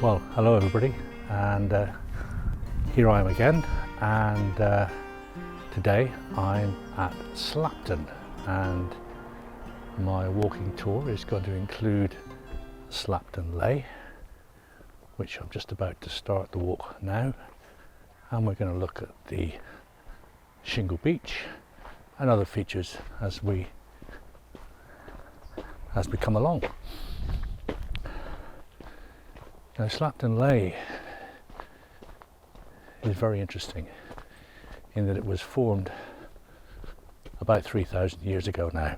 Well, hello everybody, and here I am again, and today I'm at Slapton, and my walking tour is going to include Slapton Ley, which I'm just about to start the walk now, and we're going to look at the shingle beach and other features as we come along. Now, Slapton Ley is very interesting in that it was formed about 3,000 years ago now,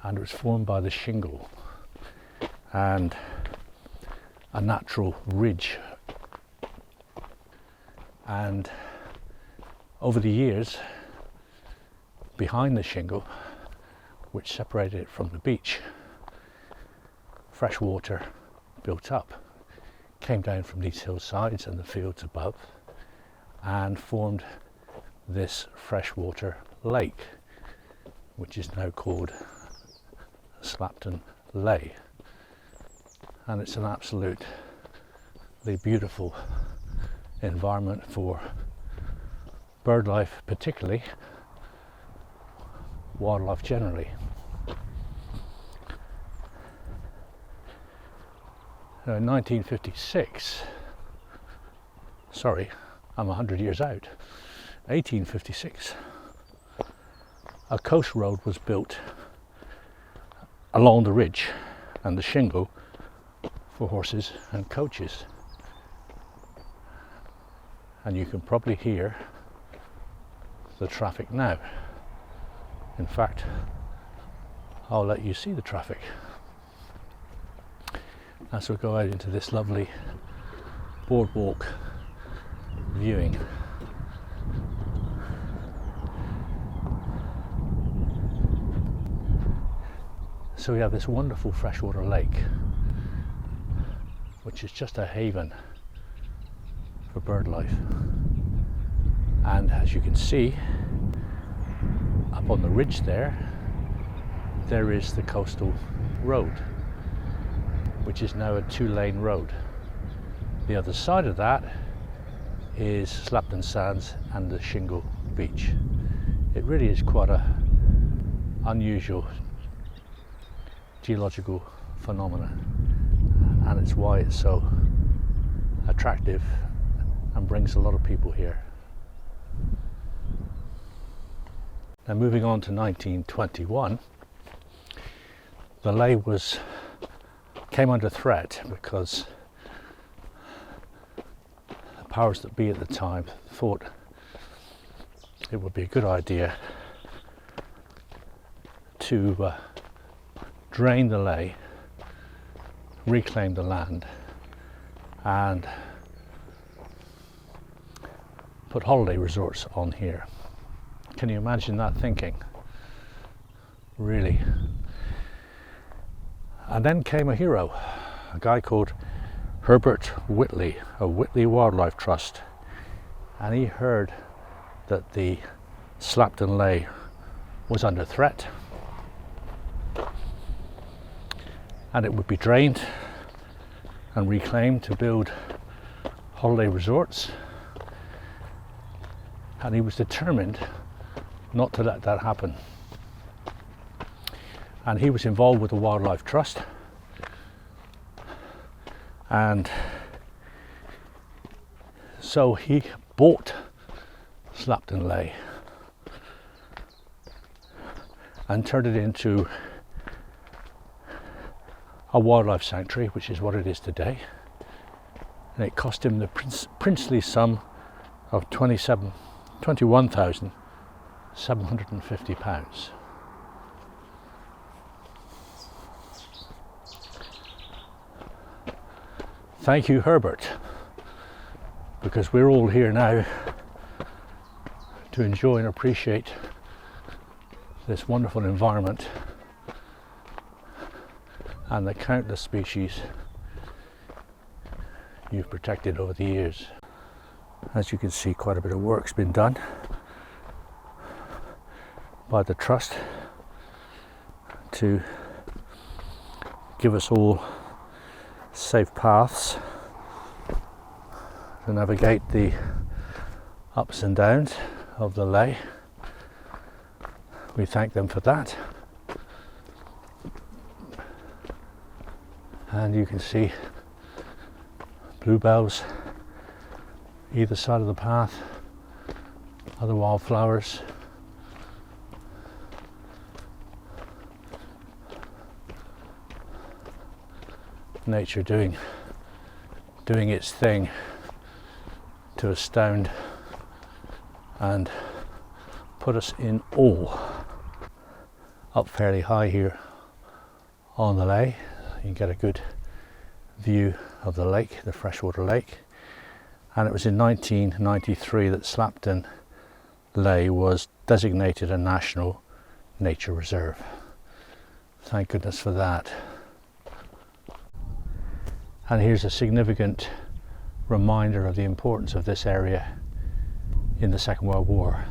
and it was formed by the shingle and a natural ridge, and over the years behind the shingle, which separated it from the beach, fresh water built up, came down from these hillsides and the fields above and formed this freshwater lake, which is now called Slapton Ley, and it's an absolutely beautiful environment for bird life, particularly wildlife generally. Now, in 1956, sorry, I'm 100 years out, 1856, a coast road was built along the ridge and the shingle for horses and coaches. And you can probably hear the traffic now. In fact, I'll let you see the traffic as we go out into this lovely boardwalk viewing. So we have this wonderful freshwater lake, which is just a haven for bird life. And as you can see, up on the ridge there is the coastal road, which is now a 2-lane road. The other side of that is Slapton Sands and the shingle beach. It really is quite a unusual geological phenomenon, and it's why it's so attractive and brings a lot of people here. Now, moving on to 1921, the ley came under threat because the powers that be at the time thought it would be a good idea to drain the ley, reclaim the land, and put holiday resorts on here. Can you imagine that thinking? Really? And then came a hero, a guy called Herbert Whitley of Whitley Wildlife Trust, and he heard that the Slapton Ley was under threat and it would be drained and reclaimed to build holiday resorts, and he was determined not to let that happen. And he was involved with the Wildlife Trust, and so he bought Slapton Ley and turned it into a wildlife sanctuary, which is what it is today. And it cost him the princely sum of £21,750. Thank you, Herbert, because we're all here now to enjoy and appreciate this wonderful environment and the countless species you've protected over the years. As you can see, quite a bit of work's been done by the Trust to give us all safe paths to navigate the ups and downs of the Ley. We thank them for that. And you can see bluebells either side of the path, other wildflowers. Nature doing its thing to astound and put us in awe. Up fairly high here on the Ley, you can get a good view of the lake, the freshwater lake. And it was in 1993 that Slapton Ley was designated a national nature reserve. Thank goodness for that. And here's a significant reminder of the importance of this area in the Second World War,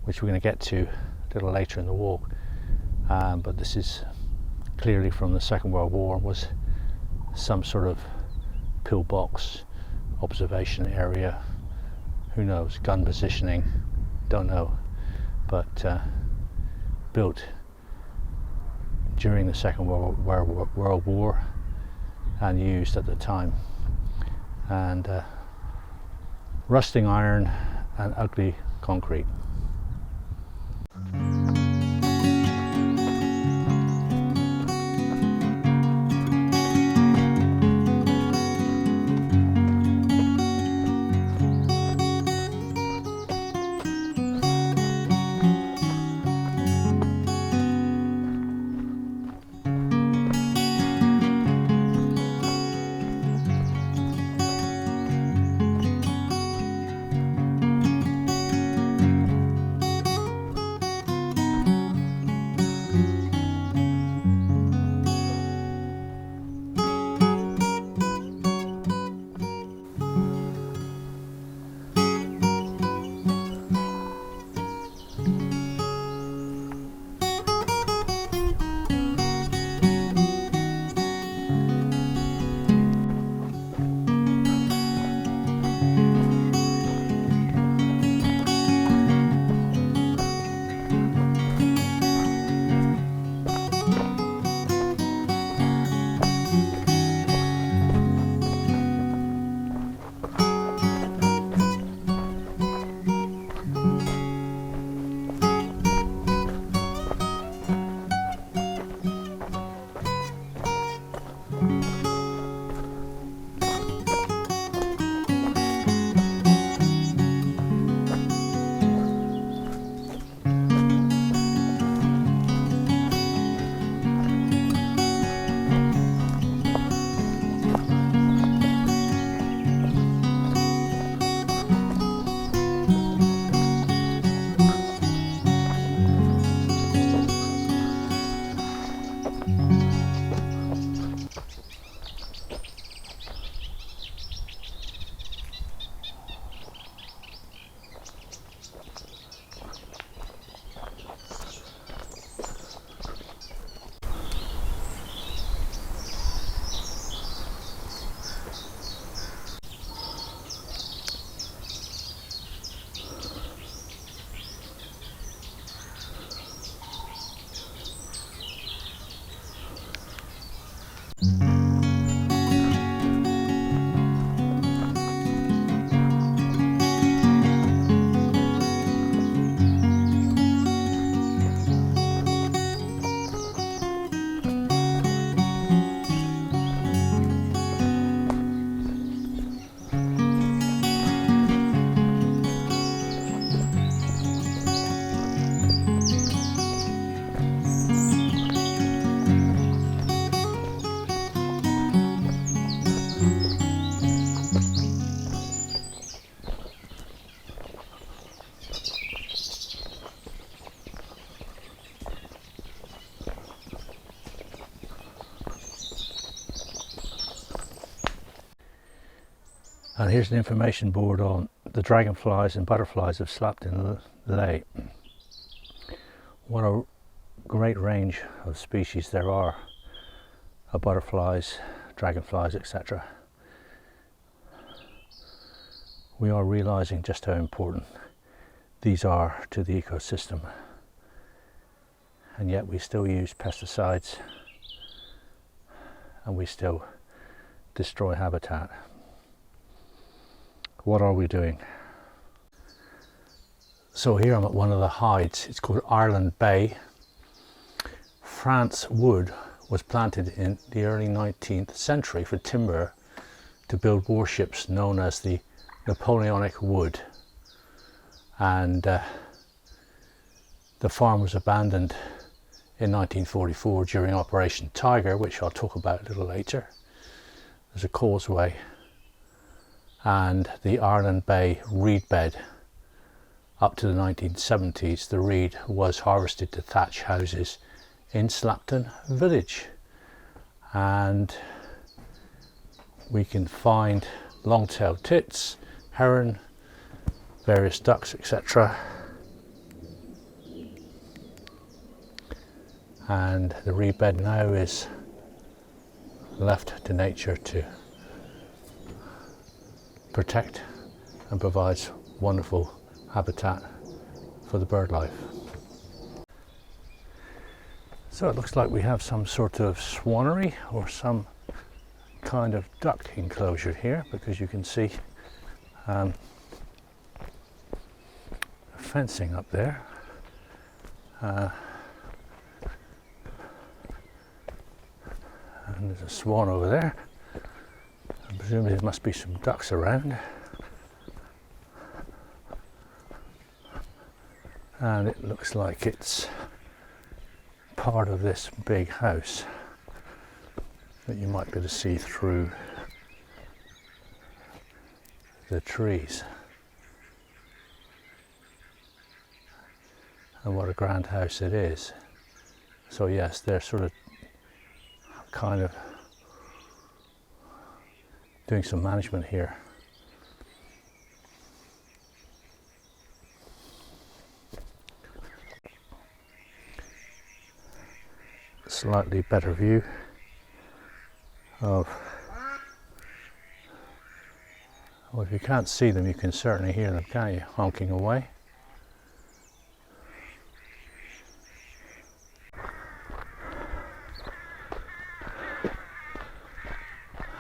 which we're going to get to a little later in the walk. But this is clearly from the Second World War, was some sort of pillbox observation area. Who knows? Gun positioning, don't know. But built during the Second World War and used at the time. And rusting iron and ugly concrete. And here's an information board on the dragonflies and butterflies of Slapton Ley. What a great range of species there are of butterflies, dragonflies, etc. We are realizing just how important these are to the ecosystem, and yet we still use pesticides and we still destroy habitat. What are we doing? So here I'm at one of the hides. It's called Ireland Bay. France wood was planted in the early 19th century for timber to build warships known as the Napoleonic wood, and the farm was abandoned in 1944 during Operation Tiger, which I'll talk about a little later. There's a causeway and the Ireland Bay reed bed. Up to the 1970s, the reed was harvested to thatch houses in Slapton village, and we can find long-tailed tits, heron, various ducks, etc. And the reed bed now is left to nature to protect and provides wonderful habitat for the bird life. So it looks like we have some sort of swannery or some kind of duck enclosure here, because you can see fencing up there. And there's a swan over there. And presumably there must be some ducks around. And it looks like it's part of this big house that you might be able to see through the trees. And what a grand house it is. So yes, they're sort of kind of doing some management here. Slightly better view of, well, if you can't see them, you can certainly hear them, can't you, honking away.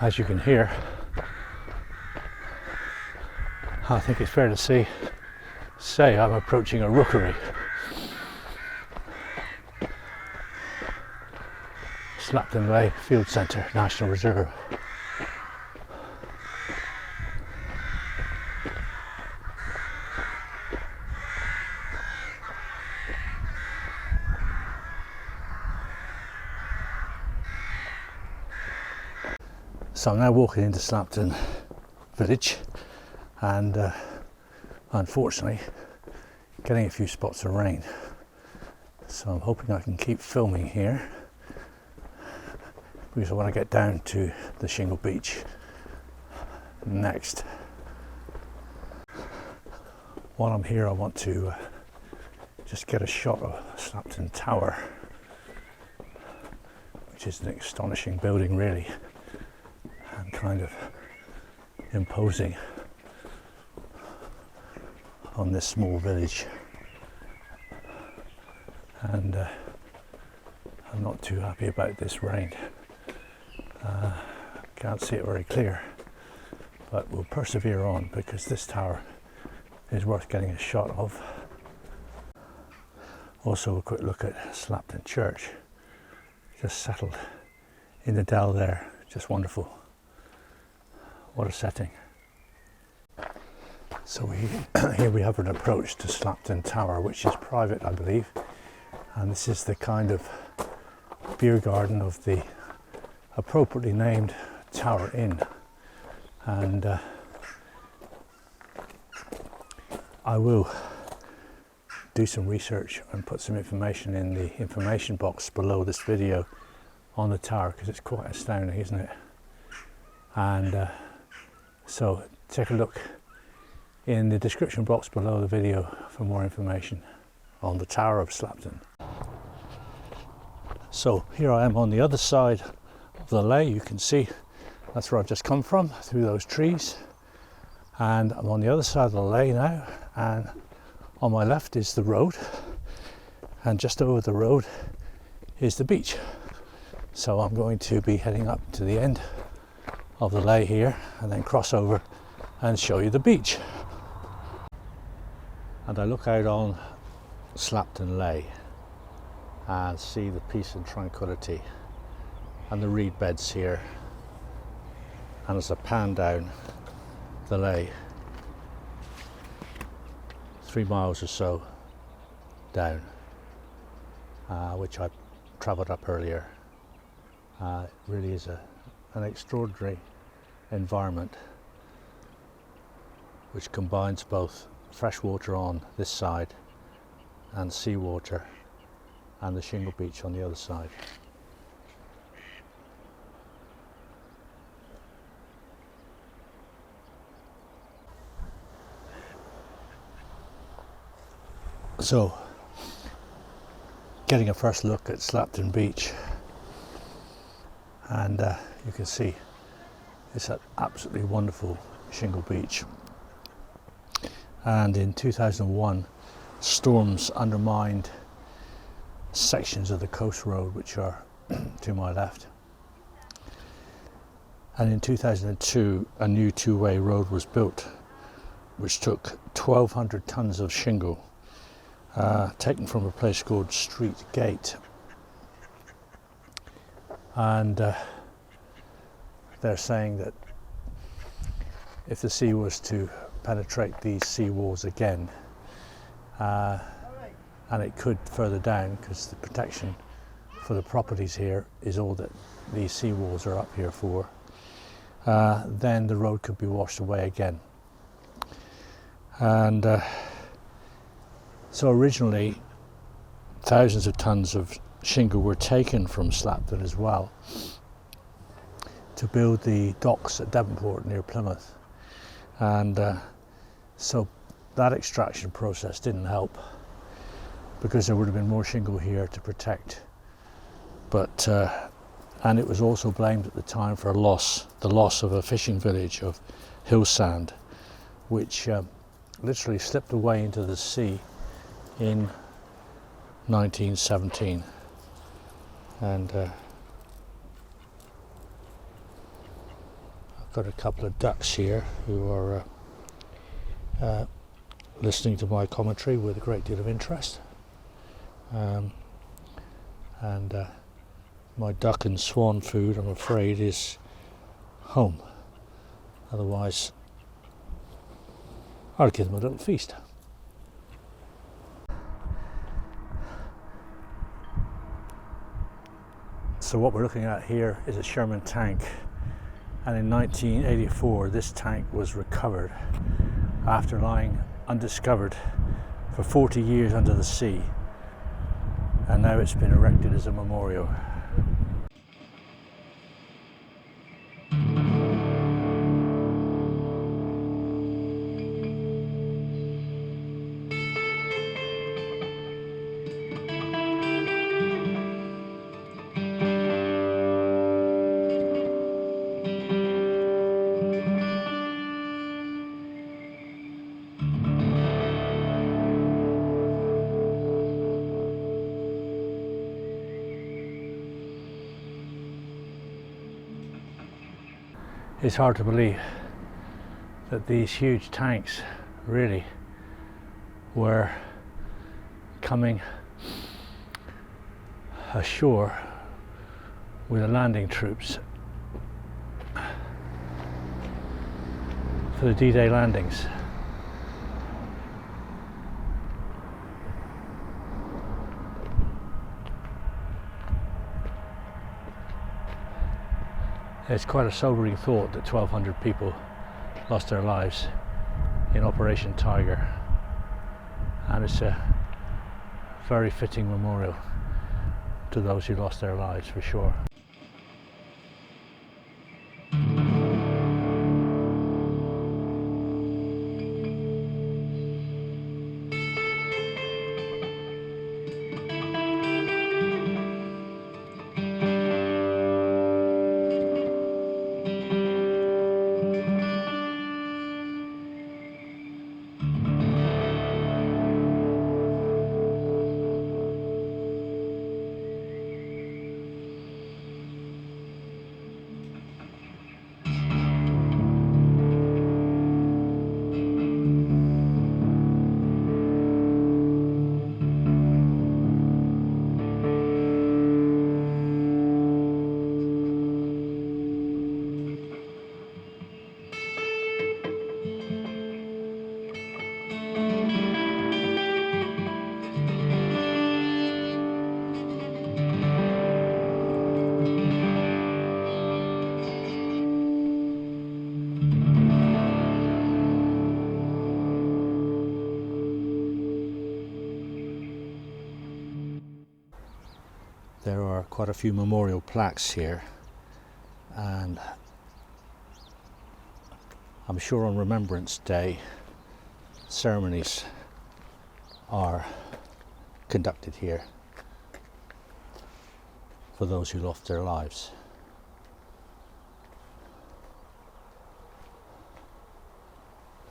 As you can hear, I think it's fair to say I'm approaching a rookery. Slapton Ley Field Centre, National Reserve. So I'm now walking into Slapton village, and unfortunately getting a few spots of rain. So I'm hoping I can keep filming here, because I want to get down to the shingle beach next. While I'm here, I want to just get a shot of Slapton Tower, which is an astonishing building really, and kind of imposing on this small village. And I'm not too happy about this rain. Can't see it very clear, but we'll persevere on, because this tower is worth getting a shot of. Also a quick look at Slapton Church, just settled in the dell there, just wonderful. What a setting. So here we have an approach to Slapton Tower, which is private, I believe, and this is the kind of beer garden of the appropriately named Tower Inn. And I will do some research and put some information in the information box below this video on the tower, because it's quite astounding, isn't it? And so take a look in the description box below the video for more information on the Tower of Slapton. So here I am on the other side of the ley. You can see That's where I've just come from, through those trees. And I'm on the other side of the ley now, and on my left is the road, and just over the road is the beach. So I'm going to be heading up to the end of the ley here and then cross over and show you the beach. And I look out on Slapton Ley and see the peace and tranquility and the reed beds here. And as I pan down the ley, 3 miles or so down, which I travelled up earlier, it really is an extraordinary environment which combines both fresh water on this side and seawater and the shingle beach on the other side. So, getting a first look at Slapton Beach, and you can see it's an absolutely wonderful shingle beach. And in 2001, storms undermined sections of the coast road which are to my left. And in 2002, a new two-way road was built which took 1,200 tons of shingle taken from a place called Street Gate. And they're saying that if the sea was to penetrate these sea walls again, and it could further down, because the protection for the properties here is all that these sea walls are up here for, then the road could be washed away again. And so originally thousands of tons of shingle were taken from Slapton as well to build the docks at Devonport near Plymouth. And so that extraction process didn't help, because there would have been more shingle here to protect. But and it was also blamed at the time for the loss of a fishing village of hill sand, which literally slipped away into the sea in 1917. And I've got a couple of ducks here who are listening to my commentary with a great deal of interest. And my duck and swan food, I'm afraid, is home. Otherwise, I'll give them a little feast. So what we're looking at here is a Sherman tank, and in 1984 this tank was recovered after lying undiscovered for 40 years under the sea, and now it's been erected as a memorial. It's hard to believe that these huge tanks really were coming ashore with the landing troops for the D-Day landings. It's quite a sobering thought that 1,200 people lost their lives in Operation Tiger, and it's a very fitting memorial to those who lost their lives, for sure. there are quite a few memorial plaques here, and I'm sure on Remembrance Day ceremonies are conducted here for those who lost their lives.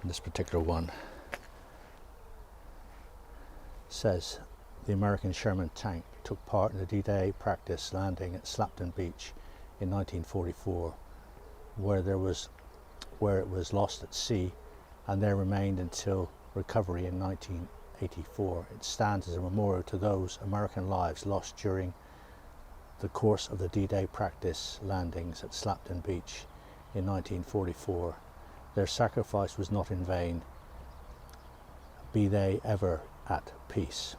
And this particular one says the American Sherman tank took part in the D-Day practice landing at Slapton Beach in 1944, where it was lost at sea and there remained until recovery in 1984. It stands as a memorial to those American lives lost during the course of the D-Day practice landings at Slapton Beach in 1944. Their sacrifice was not in vain. Be they ever at peace.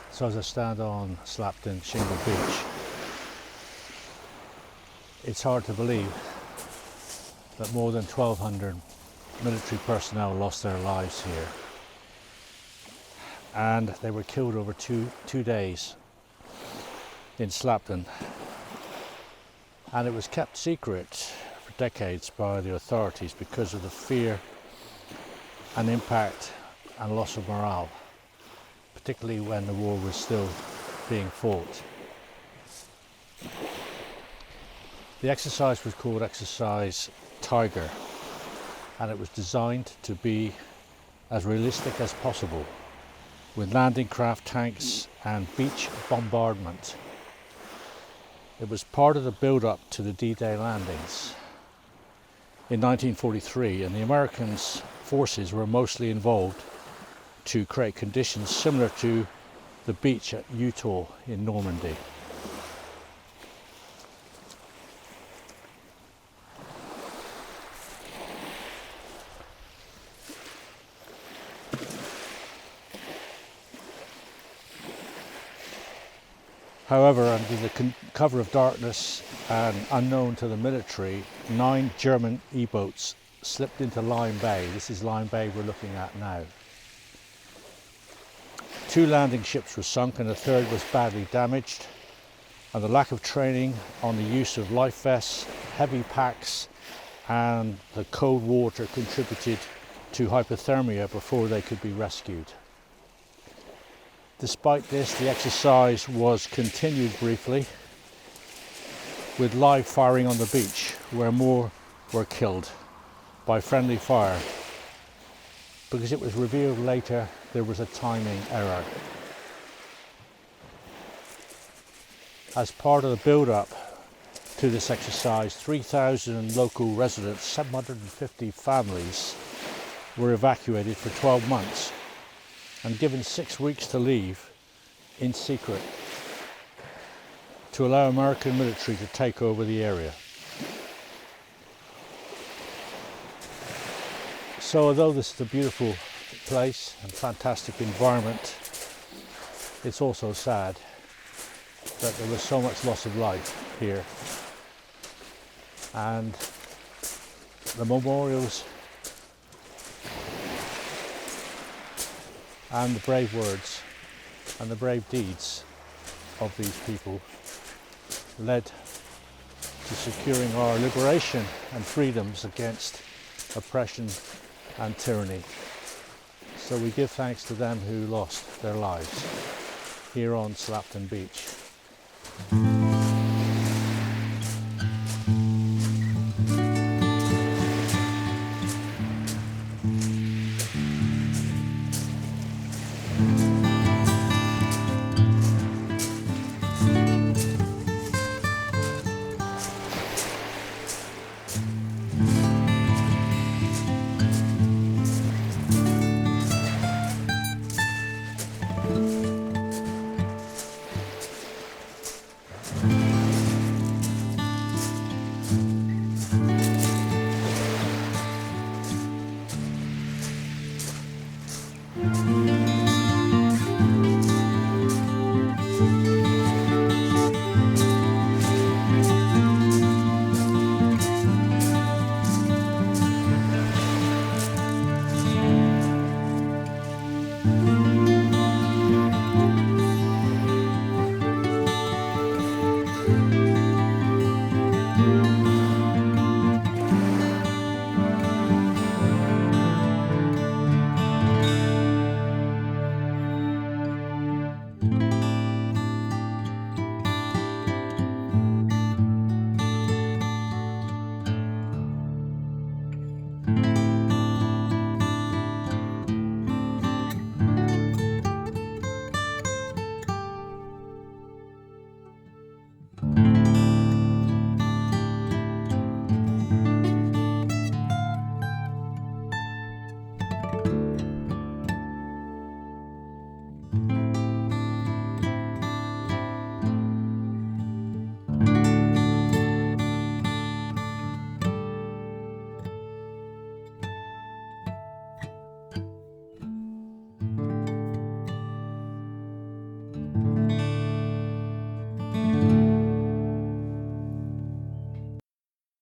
So as I stand on Slapton Shingle Beach, it's hard to believe that more than 1,200 military personnel lost their lives here, and they were killed over two days in Slapton, and it was kept secret for decades by the authorities because of the fear and impact and loss of morale, particularly when the war was still being fought. The exercise was called Exercise Tiger, and it was designed to be as realistic as possible, with landing craft, tanks and beach bombardment. It was part of the build-up to the D-Day landings in 1943, and the American forces were mostly involved to create conditions similar to the beach at Utah in Normandy. However, under the cover of darkness and unknown to the military, 9 German E-boats slipped into Lime Bay. This is Lime Bay we're looking at now. 2 landing ships were sunk and a third was badly damaged, and the lack of training on the use of life vests, heavy packs and the cold water contributed to hypothermia before they could be rescued. Despite this, the exercise was continued briefly with live firing on the beach, where more were killed by friendly fire, because it was revealed later there was a timing error. As part of the build-up to this exercise, 3,000 local residents, 750 families, were evacuated for 12 months and given 6 weeks to leave in secret to allow American military to take over the area. So although this is a beautiful place and fantastic environment, it's also sad that there was so much loss of life here, and the memorials and the brave words and the brave deeds of these people led to securing our liberation and freedoms against oppression and tyranny. So we give thanks to them who lost their lives here on Slapton Beach. you.